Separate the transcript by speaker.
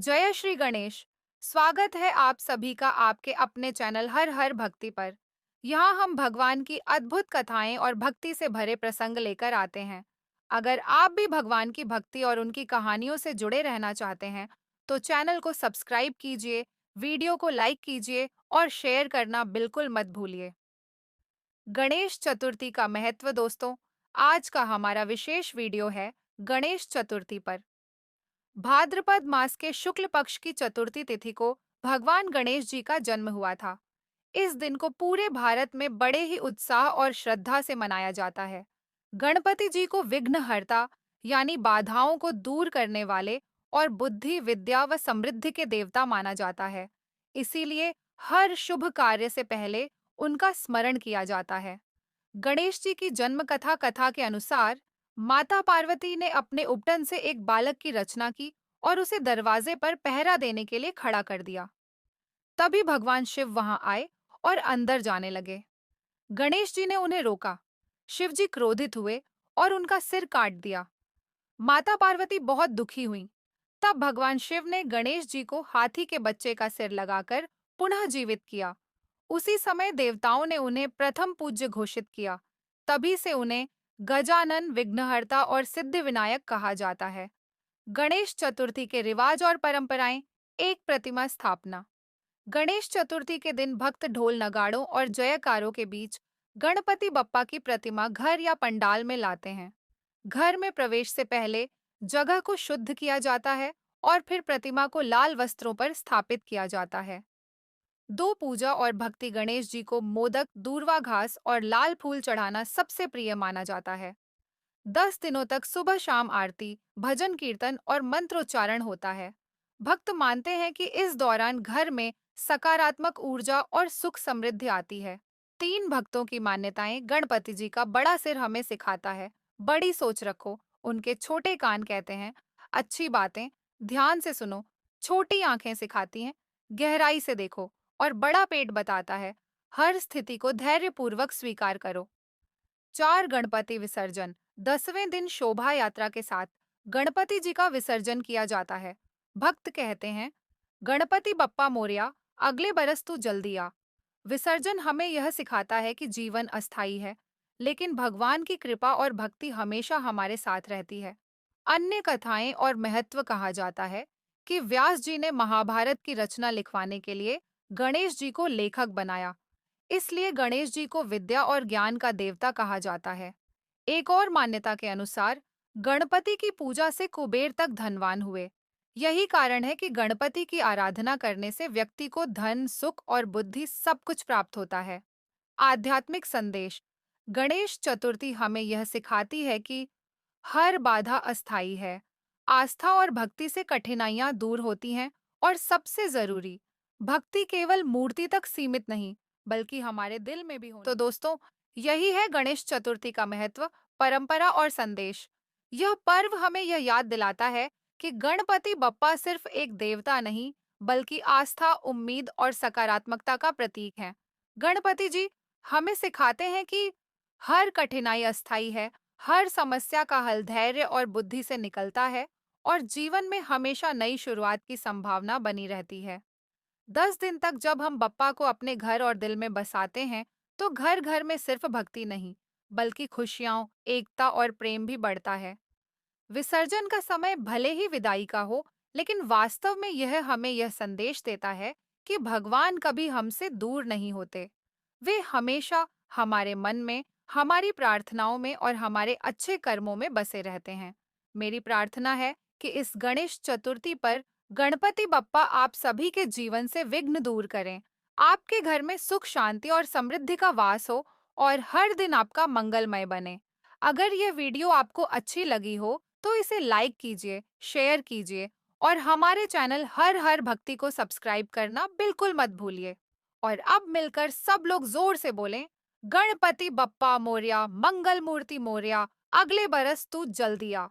Speaker 1: जय श्री गणेश। स्वागत है आप सभी का आपके अपने चैनल हर हर भक्ति पर। यहाँ हम भगवान की अद्भुत कथाएं और भक्ति से भरे प्रसंग लेकर आते हैं। अगर आप भी भगवान की भक्ति और उनकी कहानियों से जुड़े रहना चाहते हैं, तो चैनल को सब्सक्राइब कीजिए, वीडियो को लाइक कीजिए और शेयर करना बिल्कुल मत भूलिए। गणेश चतुर्थी का महत्व दोस्तों, आज का हमारा विशेष वीडियो है गणेश चतुर्थी पर। भाद्रपद मास के शुक्ल पक्ष की चतुर्थी तिथि को भगवान गणेश जी का जन्म हुआ था। इस दिन को पूरे भारत में बड़े ही उत्साह और श्रद्धा से मनाया जाता है। गणपति जी को विघ्नहर्ता यानी बाधाओं को दूर करने वाले और बुद्धि, विद्या व समृद्धि के देवता माना जाता है। इसीलिए हर शुभ कार्य से पहले उनका स्मरण किया जाता है। गणेश जी की जन्म कथा के अनुसार माता पार्वती ने अपने उपटन से एक बालक की रचना की और उसे दरवाजे पर पहरा देने के लिए खड़ा कर दिया। तभी भगवान शिव वहां आए और अंदर जाने लगे। गणेश जी ने उन्हें रोका। शिव जी क्रोधित हुए और उनका सिर काट दिया। माता पार्वती बहुत दुखी हुई। तब भगवान शिव ने गणेश जी को हाथी के बच्चे का सिर लगाकर पुनः जीवित किया। उसी समय देवताओं ने उन्हें प्रथम पूज्य घोषित किया। तभी से उन्हें गजानन, विघ्नहर्ता और सिद्धिविनायक कहा जाता है। गणेश चतुर्थी के रिवाज और परंपराएं। एक प्रतिमा स्थापना। गणेश चतुर्थी के दिन भक्त ढोल नगाड़ों और जयकारों के बीच गणपति बप्पा की प्रतिमा घर या पंडाल में लाते हैं। घर में प्रवेश से पहले जगह को शुद्ध किया जाता है और फिर प्रतिमा को लाल वस्त्रों पर स्थापित किया जाता है। दो पूजा और भक्ति। गणेश जी को मोदक, दूर्वा घास और लाल फूल चढ़ाना सबसे प्रिय माना जाता है। 10 दिनों तक सुबह शाम आरती, भजन कीर्तन और मंत्रोच्चारण होता है। भक्त मानते हैं कि इस दौरान घर में सकारात्मक ऊर्जा और सुख समृद्धि आती है। तीन भक्तों की मान्यताएं। गणपति जी का बड़ा सिर हमें सिखाता है बड़ी सोच रखो। उनके छोटे कान कहते हैं अच्छी बातें ध्यान से सुनो। छोटी आंखें सिखाती हैं गहराई से देखो। और बड़ा पेट बताता है हर स्थिति को धैर्यपूर्वक स्वीकार करो। चार गणपति विसर्जन। 10वें दिन शोभा यात्रा के साथ गणपति जी का विसर्जन किया जाता है। भक्त कहते हैं गणपति बप्पा मोरया, अगले बरस तू जल्दी आ। विसर्जन हमें यह सिखाता है कि जीवन अस्थायी है, लेकिन भगवान की कृपा और भक्ति हमेशा हमारे साथ रहती है। अन्य कथाएं और महत्व। कहा जाता है कि व्यास जी ने महाभारत की रचना लिखवाने के लिए गणेश जी को लेखक बनाया। इसलिए गणेश जी को विद्या और ज्ञान का देवता कहा जाता है। एक और मान्यता के अनुसार गणपति की पूजा से कुबेर तक धनवान हुए। यही कारण है कि गणपति की आराधना करने से व्यक्ति को धन, सुख और बुद्धि सब कुछ प्राप्त होता है। आध्यात्मिक संदेश। गणेश चतुर्थी हमें यह सिखाती है कि हर बाधा अस्थायी है। आस्था और भक्ति से कठिनाइयां दूर होती हैं और सबसे जरूरी, भक्ति केवल मूर्ति तक सीमित नहीं, बल्कि हमारे दिल में भी होनी। तो दोस्तों, यही है गणेश चतुर्थी का महत्व, परंपरा और संदेश। यह पर्व हमें यह याद दिलाता है कि गणपति बप्पा सिर्फ एक देवता नहीं, बल्कि आस्था, उम्मीद और सकारात्मकता का प्रतीक है। गणपति जी हमें सिखाते हैं कि हर कठिनाई अस्थायी है, हर समस्या का हल धैर्य और बुद्धि से निकलता है और जीवन में हमेशा नई शुरुआत की संभावना बनी रहती है। 10 दिन तक जब हम बप्पा को अपने घर और दिल में बसाते हैं, तो घर घर में सिर्फ भक्ति नहीं, बल्कि खुशियां, एकता और प्रेम भी बढ़ता है। विसर्जन का समय भले ही विदाई का हो, लेकिन वास्तव में यह हमें यह संदेश देता है कि भगवान कभी हमसे दूर नहीं होते। वे हमेशा हमारे मन में, हमारी प्रार्थनाओं में और हमारे अच्छे कर्मों में बसे रहते हैं। मेरी प्रार्थना है कि इस गणेश चतुर्थी पर गणपति बप्पा आप सभी के जीवन से विघ्न दूर करें, आपके घर में सुख, शांति और समृद्धि का वास हो और हर दिन आपका मंगलमय बने। अगर यह वीडियो आपको अच्छी लगी हो, तो इसे लाइक कीजिए, शेयर कीजिए और हमारे चैनल हर हर भक्ति को सब्सक्राइब करना बिल्कुल मत भूलिए। और अब मिलकर सब लोग जोर से बोलें, गणपति बप्पा मोरया, मंगल मूर्ति मोरया, अगले बरस तू जल्दी आ।